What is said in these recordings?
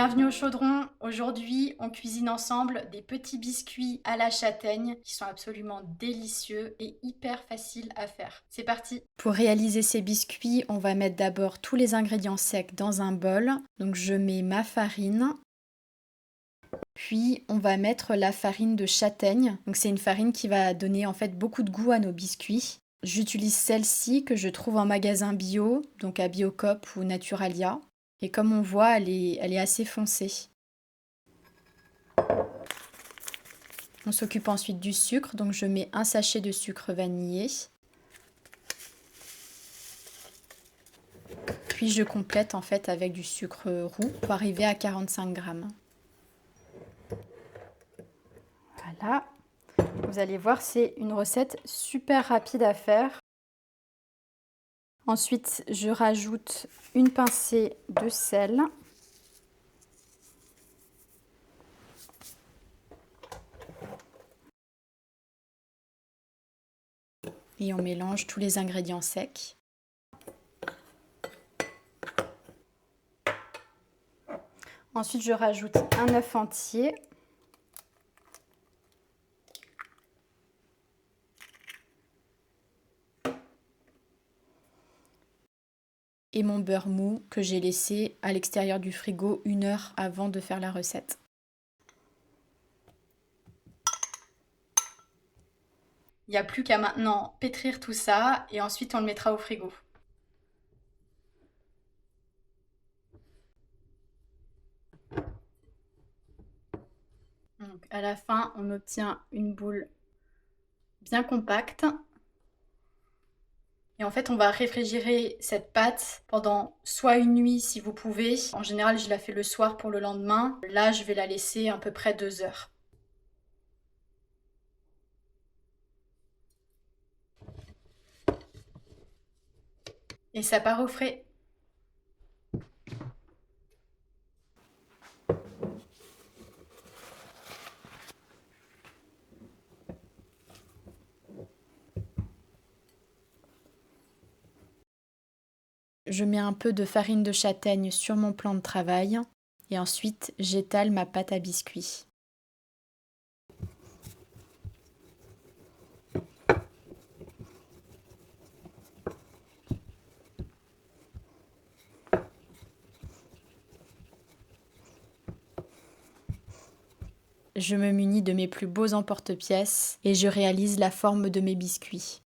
Bienvenue au chaudron. Aujourd'hui, on cuisine ensemble des petits biscuits à la châtaigne qui sont absolument délicieux et hyper faciles à faire. C'est parti! Pour réaliser ces biscuits, on va mettre d'abord tous les ingrédients secs dans un bol. Donc je mets ma farine. Puis on va mettre la farine de châtaigne. Donc c'est une farine qui va donner en fait beaucoup de goût à nos biscuits. J'utilise celle-ci que je trouve en magasin bio, donc à Biocoop ou Naturalia. Et comme on voit, elle est assez foncée. On s'occupe ensuite du sucre, donc je mets un sachet de sucre vanillé. Puis je complète en fait avec du sucre roux pour arriver à 45 grammes. Voilà. Vous allez voir, c'est une recette super rapide à faire. Ensuite, je rajoute une pincée de sel. Et on mélange tous les ingrédients secs. Ensuite, je rajoute un œuf entier. Et mon beurre mou que j'ai laissé à l'extérieur du frigo 1 heure avant de faire la recette. Il n'y a plus qu'à maintenant pétrir tout ça et ensuite on le mettra au frigo. Donc à la fin, on obtient une boule bien compacte. Et en fait, on va réfrigérer cette pâte pendant soit une nuit si vous pouvez. En général, je la fais le soir pour le lendemain. Là, je vais la laisser à peu près 2 heures. Et ça part au frais. Je mets un peu de farine de châtaigne sur mon plan de travail et ensuite j'étale ma pâte à biscuits. Je me munis de mes plus beaux emporte-pièces et je réalise la forme de mes biscuits.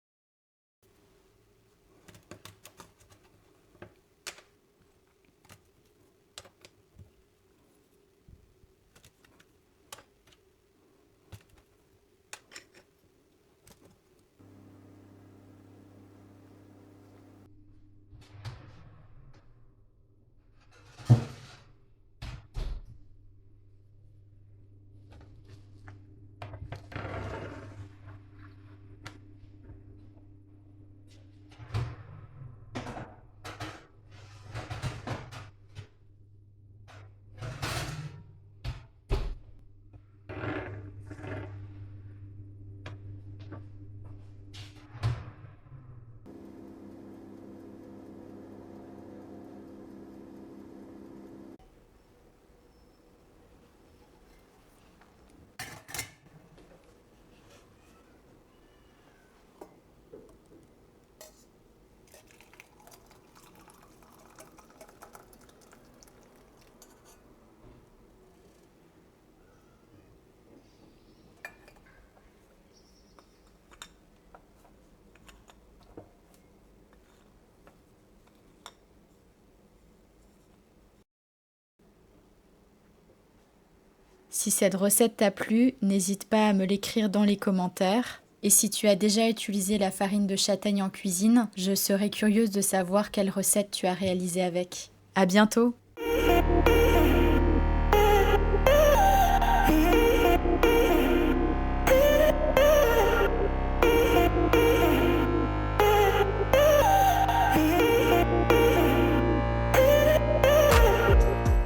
Si cette recette t'a plu, n'hésite pas à me l'écrire dans les commentaires. Et si tu as déjà utilisé la farine de châtaigne en cuisine, je serais curieuse de savoir quelle recette tu as réalisée avec. À bientôt!